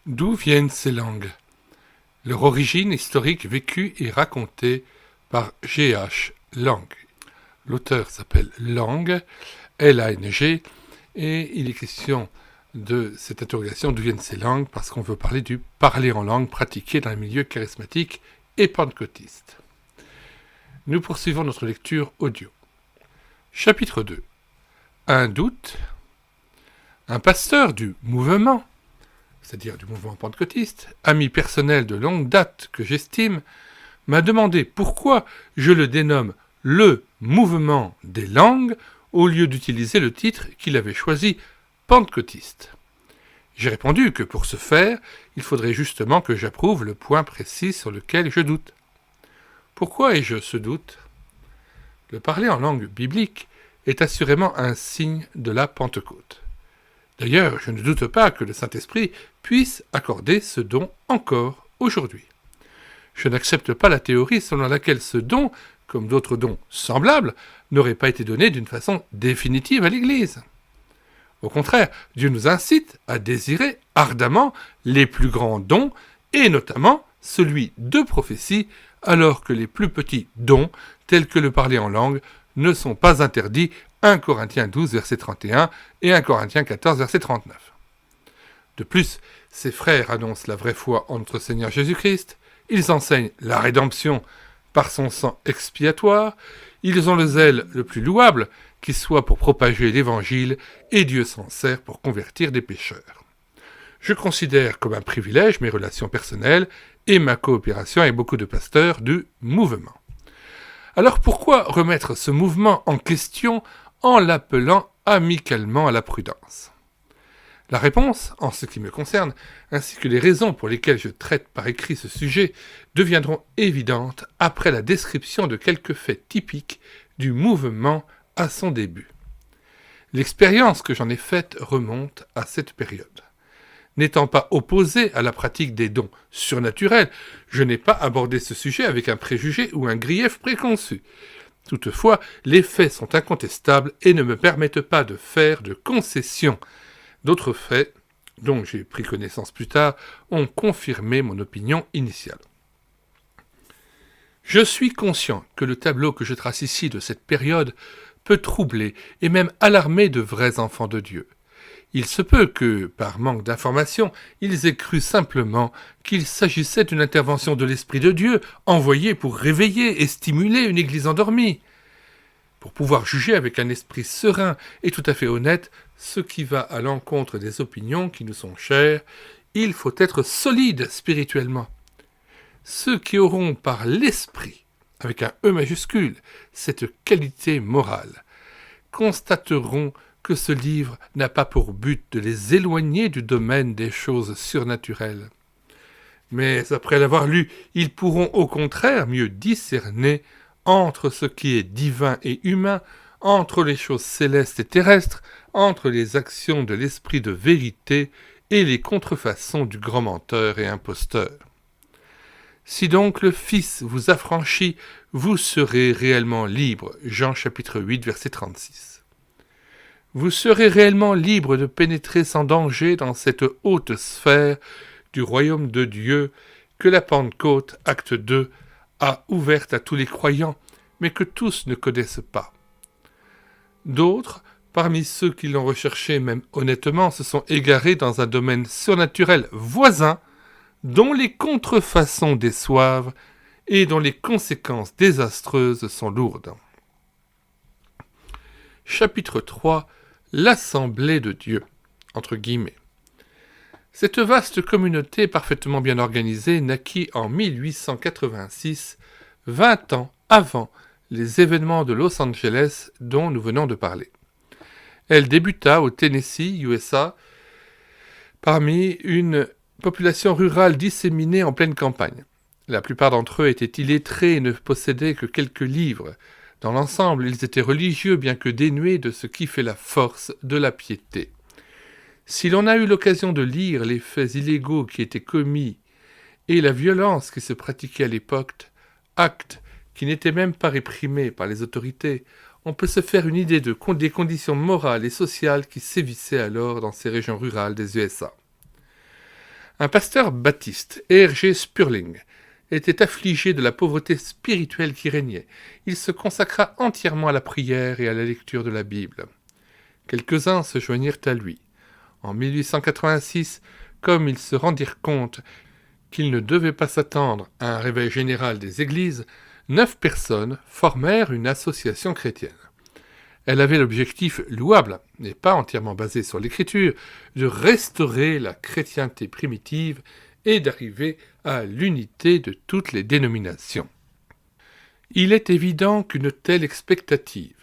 D'où viennent ces langues? Leur origine historique vécue et racontée par G.H. Lang. L'auteur s'appelle Lang, L-A-N-G, et il est question de cette interrogation d'où viennent ces langues parce qu'on veut parler du parler en langue pratiqué dans les milieux charismatiques et pentecôtistes. Nous poursuivons notre lecture audio. Chapitre 2. Un doute. Un pasteur du mouvement, c'est-à-dire du mouvement pentecôtiste, ami personnel de longue date que j'estime, m'a demandé pourquoi je le dénomme le mouvement des langues au lieu d'utiliser le titre qu'il avait choisi, pentecôtiste. J'ai répondu que pour ce faire, il faudrait justement que j'approuve le point précis sur lequel je doute. Pourquoi ai-je ce doute? Le parler en langue biblique est assurément un signe de la Pentecôte. D'ailleurs, je ne doute pas que le Saint-Esprit puisse accorder ce don encore aujourd'hui. Je n'accepte pas la théorie selon laquelle ce don, comme d'autres dons semblables, n'aurait pas été donné d'une façon définitive à l'Église. Au contraire, Dieu nous incite à désirer ardemment les plus grands dons, et notamment celui de prophétie, alors que les plus petits dons, tels que le parler en langue, ne sont pas interdits. 1 Corinthiens 12, verset 31 et 1 Corinthiens 14, verset 39. De plus, ces frères annoncent la vraie foi en notre Seigneur Jésus-Christ, ils enseignent la rédemption par son sang expiatoire, ils ont le zèle le plus louable qui soit pour propager l'Évangile et Dieu s'en sert pour convertir des pécheurs. Je considère comme un privilège mes relations personnelles et ma coopération avec beaucoup de pasteurs du mouvement. Alors pourquoi remettre ce mouvement en question en l'appelant amicalement à la prudence? La réponse, en ce qui me concerne, ainsi que les raisons pour lesquelles je traite par écrit ce sujet, deviendront évidentes après la description de quelques faits typiques du mouvement à son début. L'expérience que j'en ai faite remonte à cette période. N'étant pas opposé à la pratique des dons surnaturels, je n'ai pas abordé ce sujet avec un préjugé ou un grief préconçu. Toutefois, les faits sont incontestables et ne me permettent pas de faire de concessions. D'autres faits, dont j'ai pris connaissance plus tard, ont confirmé mon opinion initiale. Je suis conscient que le tableau que je trace ici de cette période peut troubler et même alarmer de vrais enfants de Dieu. Il se peut que, par manque d'information, ils aient cru simplement qu'il s'agissait d'une intervention de l'Esprit de Dieu envoyée pour réveiller et stimuler une Église endormie. Pour pouvoir juger avec un esprit serein et tout à fait honnête ce qui va à l'encontre des opinions qui nous sont chères, il faut être solide spirituellement. Ceux qui auront par l'esprit, avec un E majuscule, cette qualité morale, constateront que ce livre n'a pas pour but de les éloigner du domaine des choses surnaturelles. Mais après l'avoir lu, ils pourront au contraire mieux discerner entre ce qui est divin et humain, entre les choses célestes et terrestres, entre les actions de l'esprit de vérité et les contrefaçons du grand menteur et imposteur. Si donc le Fils vous affranchit, vous serez réellement libre. Jean chapitre 8, verset 36. Vous serez réellement libre de pénétrer sans danger dans cette haute sphère du royaume de Dieu que la Pentecôte, acte 2, a ouverte à tous les croyants, mais que tous ne connaissent pas. D'autres, parmi ceux qui l'ont recherché même honnêtement, se sont égarés dans un domaine surnaturel voisin, dont les contrefaçons déçoivent et dont les conséquences désastreuses sont lourdes. Chapitre 3. L'Assemblée de Dieu, entre guillemets. Cette vaste communauté parfaitement bien organisée naquit en 1886, 20 ans avant les événements de Los Angeles dont nous venons de parler. Elle débuta au Tennessee, USA, parmi une population rurale disséminée en pleine campagne. La plupart d'entre eux étaient illettrés et ne possédaient que quelques livres. Dans l'ensemble, ils étaient religieux bien que dénués de ce qui fait la force de la piété. Si l'on a eu l'occasion de lire les faits illégaux qui étaient commis et la violence qui se pratiquait à l'époque, actes qui n'étaient même pas réprimés par les autorités, on peut se faire une idée des conditions morales et sociales qui sévissaient alors dans ces régions rurales des USA. Un pasteur baptiste, R.G. Spurling, était affligé de la pauvreté spirituelle qui régnait. Il se consacra entièrement à la prière et à la lecture de la Bible. Quelques-uns se joignirent à lui. En 1886, comme ils se rendirent compte qu'ils ne devaient pas s'attendre à un réveil général des églises, 9 personnes formèrent une association chrétienne. Elle avait l'objectif louable, et pas entièrement basé sur l'écriture, de restaurer la chrétienté primitive et d'arriver à l'unité de toutes les dénominations. Il est évident qu'une telle expectative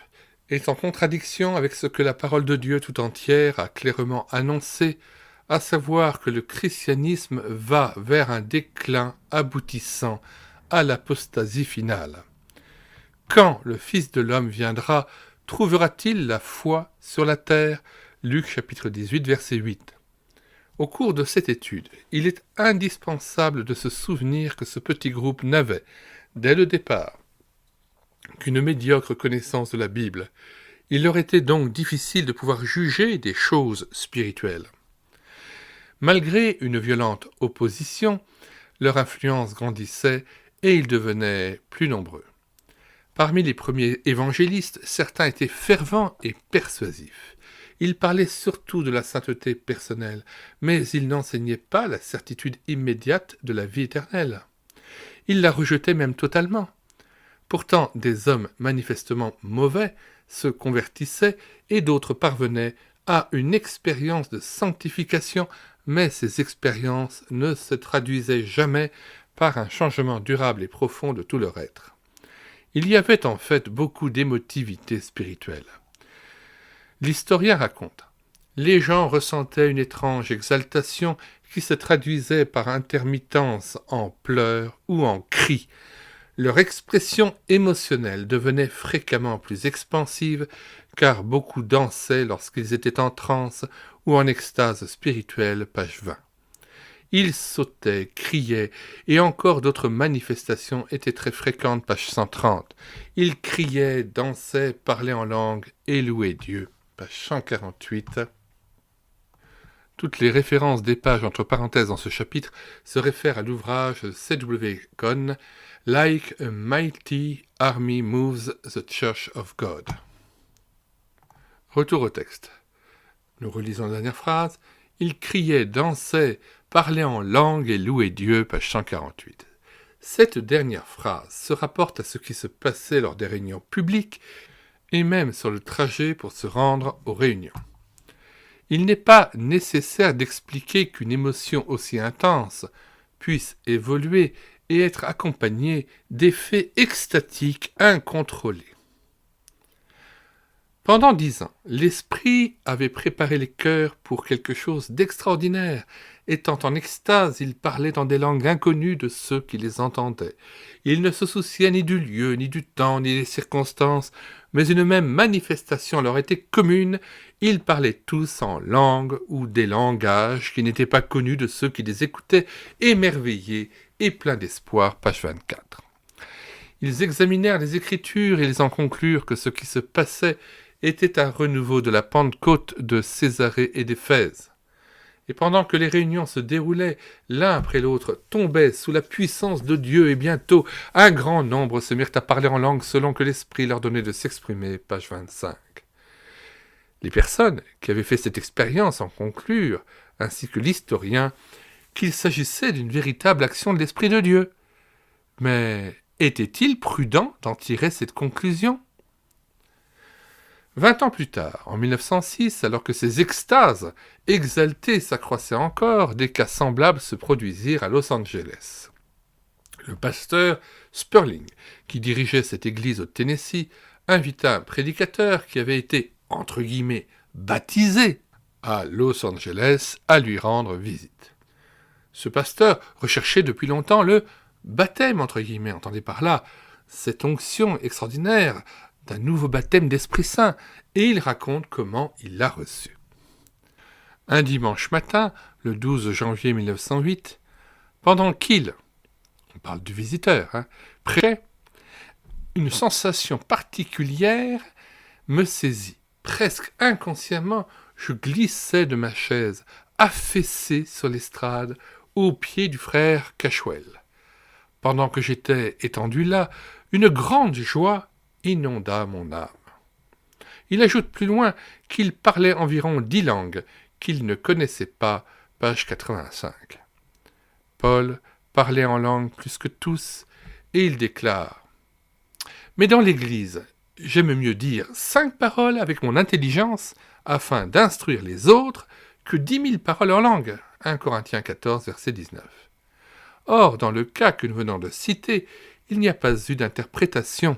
est en contradiction avec ce que la parole de Dieu tout entière a clairement annoncé, à savoir que le christianisme va vers un déclin aboutissant à l'apostasie finale. Quand le Fils de l'homme viendra, trouvera-t-il la foi sur la terre ? Luc chapitre 18, verset 8. Au cours de cette étude, il est indispensable de se souvenir que ce petit groupe n'avait, dès le départ, qu'une médiocre connaissance de la Bible. Il leur était donc difficile de pouvoir juger des choses spirituelles. Malgré une violente opposition, leur influence grandissait et ils devenaient plus nombreux. Parmi les premiers évangélistes, certains étaient fervents et persuasifs. Ils parlaient surtout de la sainteté personnelle, mais ils n'enseignaient pas la certitude immédiate de la vie éternelle. Ils la rejetaient même totalement. Pourtant, des hommes manifestement mauvais se convertissaient et d'autres parvenaient à une expérience de sanctification, mais ces expériences ne se traduisaient jamais par un changement durable et profond de tout leur être. Il y avait en fait beaucoup d'émotivité spirituelle. L'historien raconte : les gens ressentaient une étrange exaltation qui se traduisait par intermittence en pleurs ou en cris. Leur expression émotionnelle devenait fréquemment plus expansive, car beaucoup dansaient lorsqu'ils étaient en transe ou en extase spirituelle, page 20. Ils sautaient, criaient, et encore d'autres manifestations étaient très fréquentes, page 130. Ils criaient, dansaient, parlaient en langue et louaient Dieu, page 148. Toutes les références des pages entre parenthèses dans ce chapitre se réfèrent à l'ouvrage de C.W. Cone, Like a Mighty Army Moves the Church of God. Retour au texte. Nous relisons la dernière phrase. Ils criaient, dansaient, parlaient en langue et louaient Dieu, page 148. Cette dernière phrase se rapporte à ce qui se passait lors des réunions publiques et même sur le trajet pour se rendre aux réunions. Il n'est pas nécessaire d'expliquer qu'une émotion aussi intense puisse évoluer et être accompagnée d'effets extatiques incontrôlés. Pendant 10 ans, l'Esprit avait préparé les cœurs pour quelque chose d'extraordinaire. Étant en extase, ils parlaient dans des langues inconnues de ceux qui les entendaient. Ils ne se souciaient ni du lieu, ni du temps, ni des circonstances, mais une même manifestation leur était commune. Ils parlaient tous en langue ou des langages qui n'étaient pas connus de ceux qui les écoutaient, émerveillés et pleins d'espoir, page 24. Ils examinèrent les Écritures et ils en conclurent que ce qui se passait était un renouveau de la Pentecôte de Césarée et d'Éphèse. Et pendant que les réunions se déroulaient, l'un après l'autre tombaient sous la puissance de Dieu, et bientôt un grand nombre se mirent à parler en langue selon que l'Esprit leur donnait de s'exprimer, page 25. Les personnes qui avaient fait cette expérience en conclurent, ainsi que l'historien, qu'il s'agissait d'une véritable action de l'Esprit de Dieu. Mais était-il prudent d'en tirer cette conclusion ? 20 ans plus tard, en 1906, alors que ces extases exaltées s'accroissaient encore, des cas semblables se produisirent à Los Angeles. Le pasteur Spurling, qui dirigeait cette église au Tennessee, invita un prédicateur qui avait été, entre guillemets, baptisé à Los Angeles à lui rendre visite. Ce pasteur recherchait depuis longtemps le baptême, entre guillemets, entendez par là, cette onction extraordinaire d'un nouveau baptême d'Esprit Saint, et il raconte comment il l'a reçu. Un dimanche matin, le 12 janvier 1908, pendant qu'il, on parle du visiteur, prêchait, une sensation particulière me saisit. Presque inconsciemment, je glissais de ma chaise, affaissé sur l'estrade, aux pieds du frère Cashwell. Pendant que j'étais étendu là, une grande joie inonda mon âme. Il ajoute plus loin qu'il parlait environ 10 langues qu'il ne connaissait pas, page 85. Paul parlait en langue plus que tous, et il déclare « Mais dans l'Église, j'aime mieux dire 5 paroles avec mon intelligence afin d'instruire les autres que 10 000 paroles en langue. » 1 Corinthiens 14, verset 19. Or, dans le cas que nous venons de citer, il n'y a pas eu d'interprétation.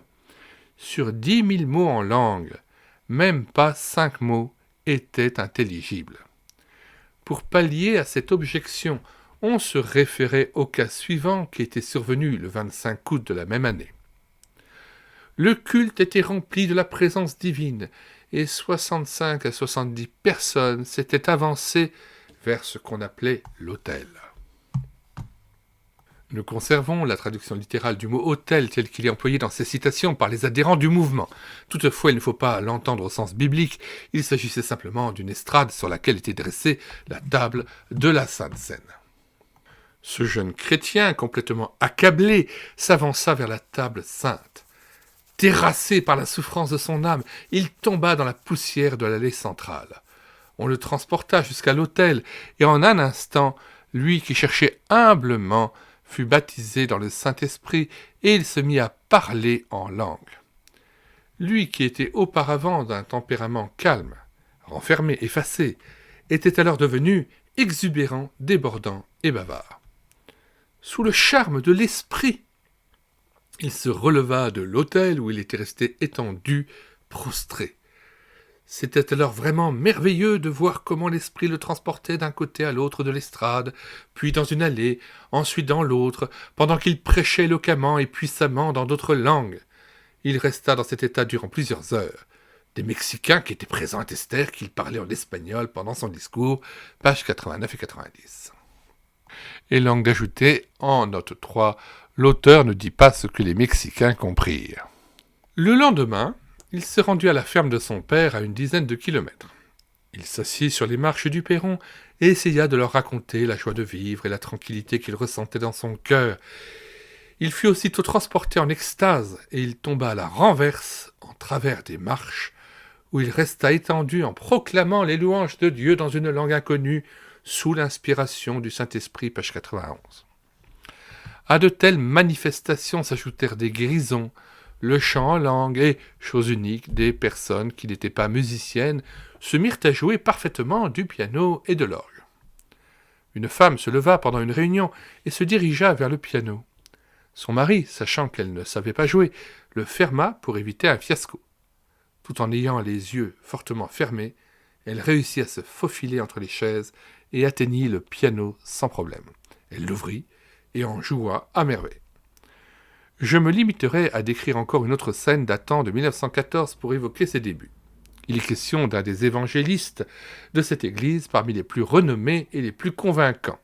Sur 10 000 mots en langue, même pas 5 mots étaient intelligibles. Pour pallier à cette objection, on se référait au cas suivant qui était survenu le 25 août de la même année. Le culte était rempli de la présence divine et 65 à 70 personnes s'étaient avancées vers ce qu'on appelait l'autel. Nous conservons la traduction littérale du mot « autel » tel qu'il est employé dans ces citations par les adhérents du mouvement. Toutefois, il ne faut pas l'entendre au sens biblique, il s'agissait simplement d'une estrade sur laquelle était dressée la table de la Sainte Seine. Ce jeune chrétien, complètement accablé, s'avança vers la table sainte. Terrassé par la souffrance de son âme, il tomba dans la poussière de l'allée centrale. On le transporta jusqu'à l'autel, et en un instant, lui qui cherchait humblement fut baptisé dans le Saint-Esprit, et il se mit à parler en langue. Lui qui était auparavant d'un tempérament calme, renfermé, effacé, était alors devenu exubérant, débordant et bavard. Sous le charme de l'esprit, il se releva de l'autel où il était resté étendu, prostré. C'était alors vraiment merveilleux de voir comment l'esprit le transportait d'un côté à l'autre de l'estrade, puis dans une allée, ensuite dans l'autre, pendant qu'il prêchait éloquemment et puissamment dans d'autres langues. Il resta dans cet état durant plusieurs heures. Des Mexicains qui étaient présents attestèrent qu'il parlait en espagnol pendant son discours, pages 89 et 90. Et langue d'ajouter, en note 3, l'auteur ne dit pas ce que les Mexicains comprirent. Le lendemain, il se rendit à la ferme de son père à une dizaine de kilomètres. Il s'assit sur les marches du perron et essaya de leur raconter la joie de vivre et la tranquillité qu'il ressentait dans son cœur. Il fut aussitôt transporté en extase et il tomba à la renverse en travers des marches, où il resta étendu en proclamant les louanges de Dieu dans une langue inconnue, sous l'inspiration du Saint-Esprit, page 91. À de telles manifestations s'ajoutèrent des guérisons, le chant en langue et, chose unique, des personnes qui n'étaient pas musiciennes se mirent à jouer parfaitement du piano et de l'orgue. Une femme se leva pendant une réunion et se dirigea vers le piano. Son mari, sachant qu'elle ne savait pas jouer, le ferma pour éviter un fiasco. Tout en ayant les yeux fortement fermés, elle réussit à se faufiler entre les chaises et atteignit le piano sans problème. Elle l'ouvrit et en joua à merveille. Je me limiterai à décrire encore une autre scène datant de 1914 pour évoquer ses débuts. Il est question d'un des évangélistes de cette église parmi les plus renommés et les plus convaincants.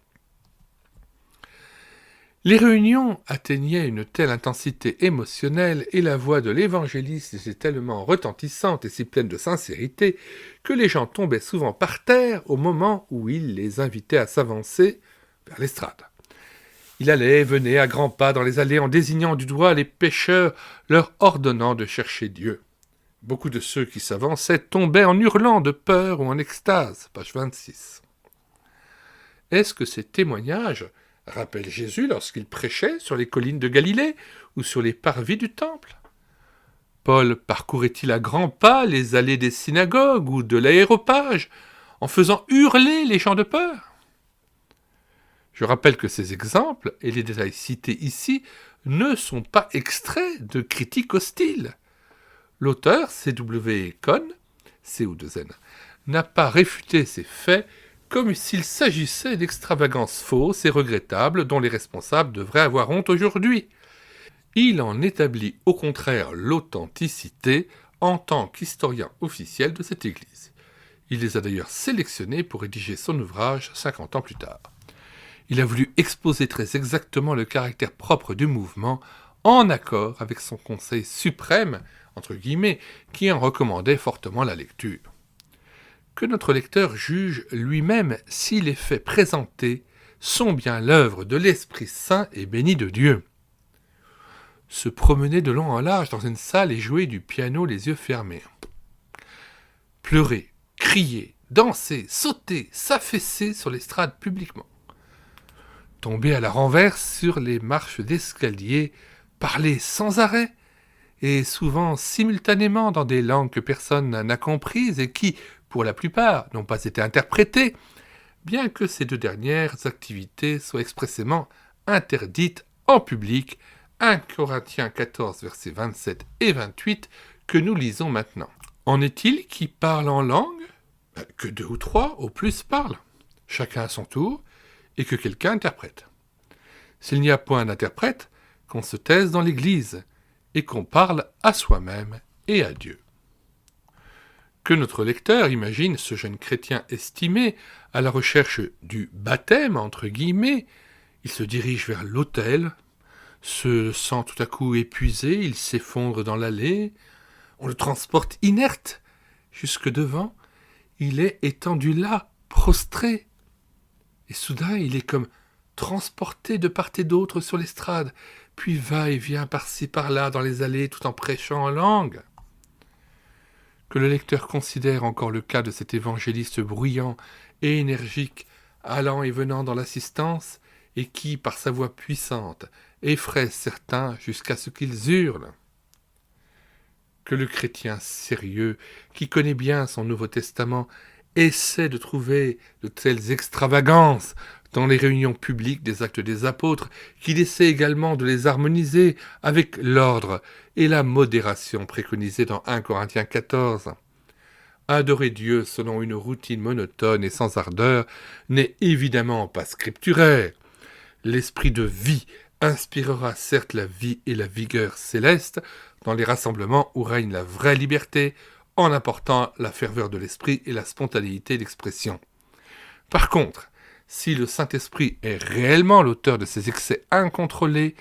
Les réunions atteignaient une telle intensité émotionnelle et la voix de l'évangéliste était tellement retentissante et si pleine de sincérité que les gens tombaient souvent par terre au moment où il les invitait à s'avancer vers l'estrade. Il allait et venait à grands pas dans les allées en désignant du doigt les pécheurs, leur ordonnant de chercher Dieu. Beaucoup de ceux qui s'avançaient tombaient en hurlant de peur ou en extase, page 26. Est-ce que ces témoignages rappellent Jésus lorsqu'il prêchait sur les collines de Galilée ou sur les parvis du temple? Paul parcourait-il à grands pas les allées des synagogues ou de l'aéropage en faisant hurler les gens de peur? Je rappelle que ces exemples et les détails cités ici ne sont pas extraits de critiques hostiles. L'auteur, C.W. Kohn, C.O.2N, n'a pas réfuté ces faits comme s'il s'agissait d'extravagances fausses et regrettables dont les responsables devraient avoir honte aujourd'hui. Il en établit au contraire l'authenticité en tant qu'historien officiel de cette Église. Il les a d'ailleurs sélectionnés pour rédiger son ouvrage 50 ans plus tard. Il a voulu exposer très exactement le caractère propre du mouvement, en accord avec son conseil suprême, entre guillemets, qui en recommandait fortement la lecture. Que notre lecteur juge lui-même si les faits présentés sont bien l'œuvre de l'Esprit Saint et béni de Dieu. Se promener de long en large dans une salle et jouer du piano les yeux fermés. Pleurer, crier, danser, sauter, s'affaisser sur l'estrade publiquement. Tomber à la renverse sur les marches d'escalier, parler sans arrêt, et souvent simultanément dans des langues que personne n'a comprises et qui, pour la plupart, n'ont pas été interprétées, bien que ces deux dernières activités soient expressément interdites en public, 1 Corinthiens 14, versets 27 et 28, que nous lisons maintenant. En est-il qui parle en langue ? Que 2 ou 3 au plus parlent, chacun à son tour, et que quelqu'un interprète. S'il n'y a point d'interprète, qu'on se taise dans l'Église, et qu'on parle à soi-même et à Dieu. Que notre lecteur imagine ce jeune chrétien estimé à la recherche du baptême, entre guillemets. Il se dirige vers l'autel, se sent tout à coup épuisé, il s'effondre dans l'allée, on le transporte inerte jusque devant, il est étendu là, prostré. Et soudain, il est comme transporté de part et d'autre sur l'estrade, puis va et vient par-ci par-là dans les allées tout en prêchant en langue. Que le lecteur considère encore le cas de cet évangéliste bruyant et énergique, allant et venant dans l'assistance, et qui, par sa voix puissante, effraie certains jusqu'à ce qu'ils hurlent. Que le chrétien sérieux, qui connaît bien son Nouveau Testament, essaie de trouver de telles extravagances dans les réunions publiques des Actes des Apôtres, qu'il essaie également de les harmoniser avec l'ordre et la modération préconisés dans 1 Corinthiens 14. Adorer Dieu selon une routine monotone et sans ardeur n'est évidemment pas scripturaire. L'esprit de vie inspirera certes la vie et la vigueur céleste dans les rassemblements où règne la vraie liberté, en apportant la ferveur de l'esprit et la spontanéité d'expression. Par contre, si le Saint-Esprit est réellement l'auteur de ces excès incontrôlés,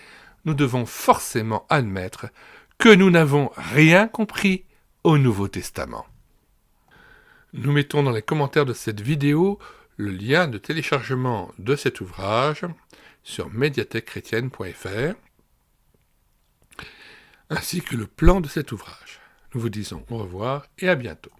nous devons forcément admettre que nous n'avons rien compris au Nouveau Testament. Nous mettons dans les commentaires de cette vidéo le lien de téléchargement de cet ouvrage sur médiathèquechrétienne.fr ainsi que le plan de cet ouvrage. Nous vous disons au revoir et à bientôt.